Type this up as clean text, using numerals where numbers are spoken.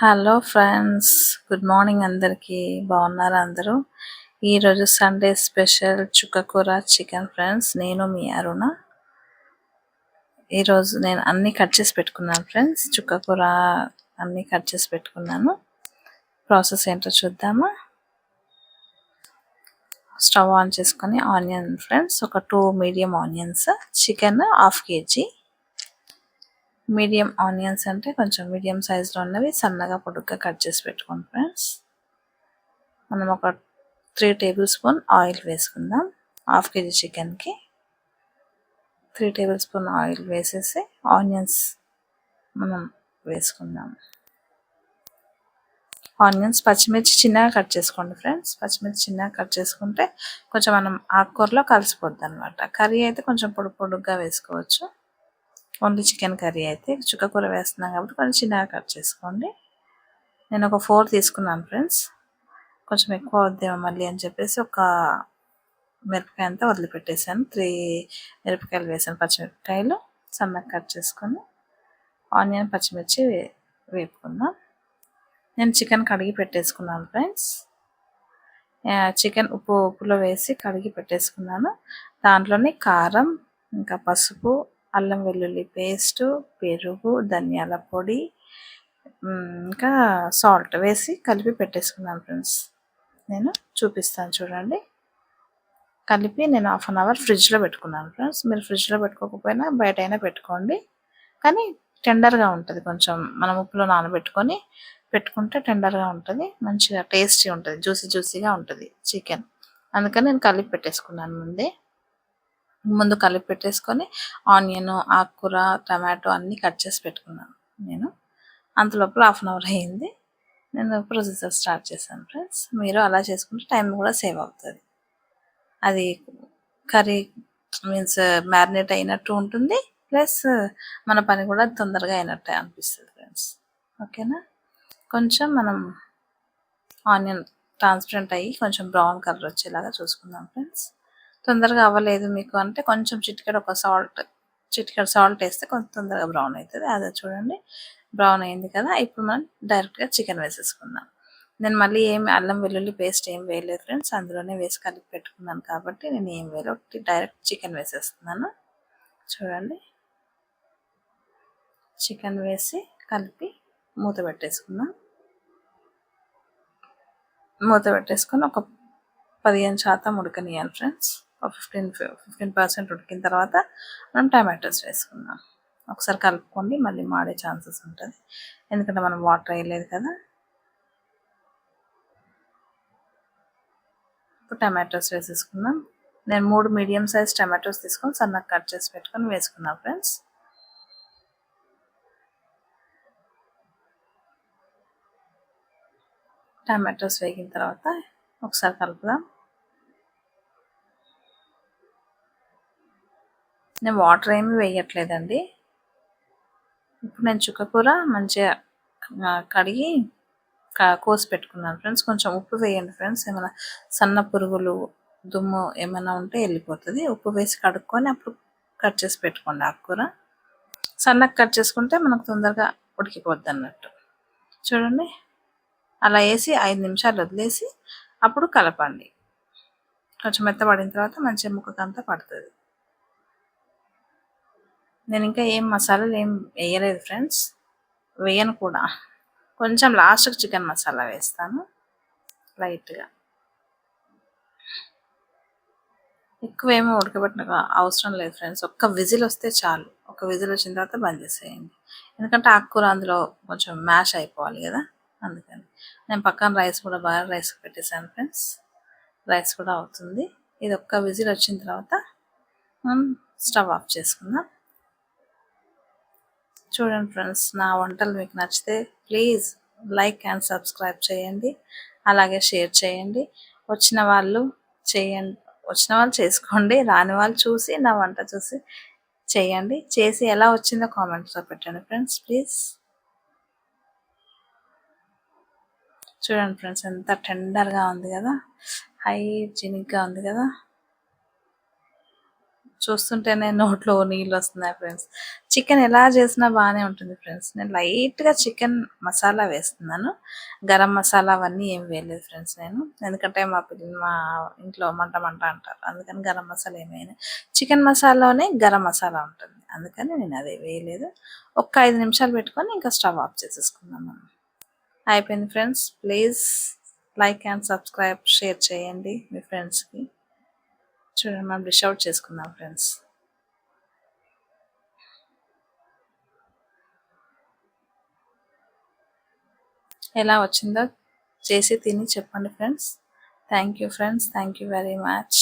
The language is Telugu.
హలో ఫ్రెండ్స్, గుడ్ మార్నింగ్ అందరికీ. బాగున్నారా అందరూ? ఈరోజు సండే స్పెషల్ చుక్కకూర చికెన్ ఫ్రెండ్స్. నేను మీ అరుణ. ఈరోజు నేను అన్నీ కట్ చేసి పెట్టుకున్నాను ఫ్రెండ్స్. చుక్కకూర అన్నీ కట్ చేసి పెట్టుకున్నాను. ప్రాసెస్ ఏంటో చూద్దామా? స్టవ్ ఆన్ చేసుకొని ఆనియన్ ఫ్రెండ్స్, ఒక 2 medium onions, chicken 1/2 kg. Medium onions అంటే కొంచెం మీడియం సైజులో ఉన్నవి సన్నగా పొడుగ్గా కట్ చేసి పెట్టుకోండి ఫ్రెండ్స్. మనం ఒక 3 టేబుల్ స్పూన్ ఆయిల్ వేసుకుందాం. 1/2 kg చికెన్కి 3 టేబుల్ స్పూన్ ఆయిల్ వేసేసి ఆనియన్స్ మనం వేసుకుందాం. ఆనియన్స్, పచ్చిమిర్చి చిన్నగా కట్ చేసుకోండి ఫ్రెండ్స్. పచ్చిమిర్చి చిన్నగా కట్ చేసుకుంటే కొంచెం మనం ఆకుకూరలో కలిసిపోద్ది అనమాట. కర్రీ అయితే కొంచెం పొడుగ్గా వేసుకోవచ్చు. ఓన్లీ చికెన్ కర్రీ అయితే, చుక్కకూర వేస్తున్నాం కాబట్టి కొంచెం చిన్నగా కట్ చేసుకోండి. నేను ఒక 4 తీసుకున్నాను ఫ్రెండ్స్. కొంచెం ఎక్కువ అవుద్దేమో మళ్ళీ అని చెప్పేసి ఒక మిరపకాయ అంతా వదిలిపెట్టేసాను. 3 మిరపకాయలు వేసాను, పచ్చిమిరపకాయలు సన్నగా కట్ చేసుకొని ఆనియన్ పచ్చిమిర్చి వేపుకుందాం. నేను చికెన్ కడిగి పెట్టేసుకున్నాను ఫ్రెండ్స్. చికెన్ ఉప్పులో వేసి కడిగి పెట్టేసుకున్నాను. దాంట్లోనే కారం, ఇంకా పసుపు, అల్లం వెల్లుల్లి పేస్టు, పెరుగు, ధనియాల పొడి, ఇంకా సాల్ట్ వేసి కలిపి పెట్టేసుకున్నాను ఫ్రెండ్స్. నేను చూపిస్తాను చూడండి. కలిపి నేను 1/2 అవర్ ఫ్రిడ్జ్లో పెట్టుకున్నాను ఫ్రెండ్స్. మీరు ఫ్రిడ్జ్లో పెట్టుకోకపోయినా బయట అయినా పెట్టుకోండి, కానీ టెండర్గా ఉంటుంది. కొంచెం మనం ఉప్పులో నానబెట్టుకొని పెట్టుకుంటే టెండర్గా ఉంటుంది, మంచిగా టేస్టీ ఉంటుంది, జ్యూసీగా ఉంటుంది చికెన్. అందుకని నేను కలిపి పెట్టేసుకున్నాను. ముందు కలిపి పెట్టేసుకొని ఆనియన్, ఆకుకూర, టమాటో అన్నీ కట్ చేసి పెట్టుకున్నాను నేను. అంతలోపల 1/2 అవర్ అయింది, నేను ప్రొసీజర్ స్టార్ట్ చేశాను ఫ్రెండ్స్. మీరు అలా చేసుకుంటే టైం కూడా సేవ్ అవుతుంది. అది కర్రీ మీన్స్ మ్యారినేట్ అయినట్టు ఉంటుంది, ప్లస్ మన పని కూడా తొందరగా అయినట్టే అనిపిస్తుంది ఫ్రెండ్స్. ఓకేనా? కొంచెం మనం ఆనియన్ ట్రాన్స్పరెంట్ అయ్యి కొంచెం బ్రౌన్ కలర్ వచ్చేలాగా చూసుకుందాం ఫ్రెండ్స్. తొందరగా అవ్వలేదు మీకు అంటే కొంచెం చిటికెడు సాల్ట్ వేస్తే కొంచెం తొందరగా బ్రౌన్ అవుతుంది. అదే చూడండి, బ్రౌన్ అయింది కదా. ఇప్పుడు మనం డైరెక్ట్గా చికెన్ వేసేసుకుందాం. నేను మళ్ళీ ఏమి అల్లం వెల్లుల్లి పేస్ట్ ఏం వేయలేదు ఫ్రెండ్స్, అందులోనే వేసి కలిపి పెట్టుకున్నాను కాబట్టి నేను ఏం వేయలేదు, డైరెక్ట్ చికెన్ వేసేస్తున్నాను. చూడండి, చికెన్ వేసి కలిపి మూత పెట్టేసుకుందాం. మూత పెట్టేసుకొని ఒక 15% ఉడకనియాలి ఫ్రెండ్స్. ఒక 15% ఉడికిన తర్వాత మనం టమాటోస్ వేసుకుందాం. ఒకసారి కలుపుకోండి, మళ్ళీ మాడే ఛాన్సెస్ ఉంటుంది ఎందుకంటే మనం వాటర్ వేయలేదు కదా. ఇప్పుడు టమాటోస్ వేసేసుకుందాం. నేను 3 మీడియం సైజ్ టమాటోస్ తీసుకొని సన్నగా కట్ చేసి పెట్టుకొని వేసుకున్నాను ఫ్రెండ్స్. టమాటోస్ వేగిన తర్వాత ఒకసారి కలుపుదాం. నేను వాటర్ ఏమి వేయట్లేదండి. ఇప్పుడు నేను చుక్కకూర మంచిగా కడిగి కోసి పెట్టుకున్నాను ఫ్రెండ్స్. కొంచెం ఉప్పు వేయండి ఫ్రెండ్స్, ఏమైనా సన్న పురుగులు, దుమ్ము ఏమైనా ఉంటే వెళ్ళిపోతుంది. ఉప్పు వేసి కడుక్కొని అప్పుడు కట్ చేసి పెట్టుకోండి. ఆకుకూర సన్నగా కట్ చేసుకుంటే మనకు తొందరగా ఉడికిపోద్ది అన్నట్టు. చూడండి, అలా వేసి 5 నిమిషాలు వదిలేసి అప్పుడు కలపండి. కొంచెం మెత్తబడిన తర్వాత మంచిగా ముక్కకంతా పడుతుంది. నేను ఇంకా ఏం మసాలాలు ఏం వేయలేదు ఫ్రెండ్స్, వేయను కూడా. కొంచెం లాస్ట్కి చికెన్ మసాలా వేస్తాను లైట్గా. ఎక్కువ ఏమో ఉడకబెట్టిన అవసరం లేదు ఫ్రెండ్స్, ఒక్క విజిల్ వస్తే చాలు. ఒక విజిల్ వచ్చిన తర్వాత బంద్ చేసేయండి, ఎందుకంటే ఆకుకూర అందులో కొంచెం మ్యాష్ అయిపోవాలి కదా. అందుకని నేను పక్కన రైస్ కూడా బాగా రైస్ పెట్టేశాను ఫ్రెండ్స్. రైస్ కూడా అవుతుంది. ఇది ఒక్క విజిల్ వచ్చిన తర్వాత మనం స్టవ్ ఆఫ్ చేసుకుందాం. చూడండి ఫ్రెండ్స్, నా వంటలు మీకు నచ్చితే ప్లీజ్ లైక్ అండ్ సబ్స్క్రైబ్ చేయండి, అలాగే షేర్ చేయండి. వచ్చిన వాళ్ళు చేసుకోండి, రాని వాళ్ళు చూసి నా వంట చూసి చేయండి. చేసి ఎలా వచ్చిందో కామెంట్స్లో పెట్టండి ఫ్రెండ్స్ ప్లీజ్. చూడండి ఫ్రెండ్స్, ఎంత టెండర్గా ఉంది కదా, హైజీనిక్గా ఉంది కదా. చూస్తుంటేనే నోట్లో నీళ్ళు వస్తున్నాయి ఫ్రెండ్స్. చికెన్ ఎలా చేసినా బాగానే ఉంటుంది ఫ్రెండ్స్. నేను లైట్గా చికెన్ మసాలా వేస్తున్నాను, గరం మసాలా అవన్నీ ఏం వేయలేదు ఫ్రెండ్స్ నేను. ఎందుకంటే మా ఇంట్లో మంట మంట అంటారు, అందుకని గరం మసాలా ఏమైనా చికెన్ మసాలాలోనే గరం మసాలా ఉంటుంది, అందుకని నేను అదే వేయలేదు. ఒక్క 5 నిమిషాలు పెట్టుకొని ఇంకా స్టవ్ ఆఫ్ చేసేసుకుందాం మనం. అయిపోయింది friends. Please like and subscribe, share చేయండి మీ ఫ్రెండ్స్కి. చూడండి, మనం డిష్ అవుట్ చేసుకుందాం ఫ్రెండ్స్. ఎలా వచ్చిందో చేసి తిని చెప్పండి friends. Thank you friends, thank you very much.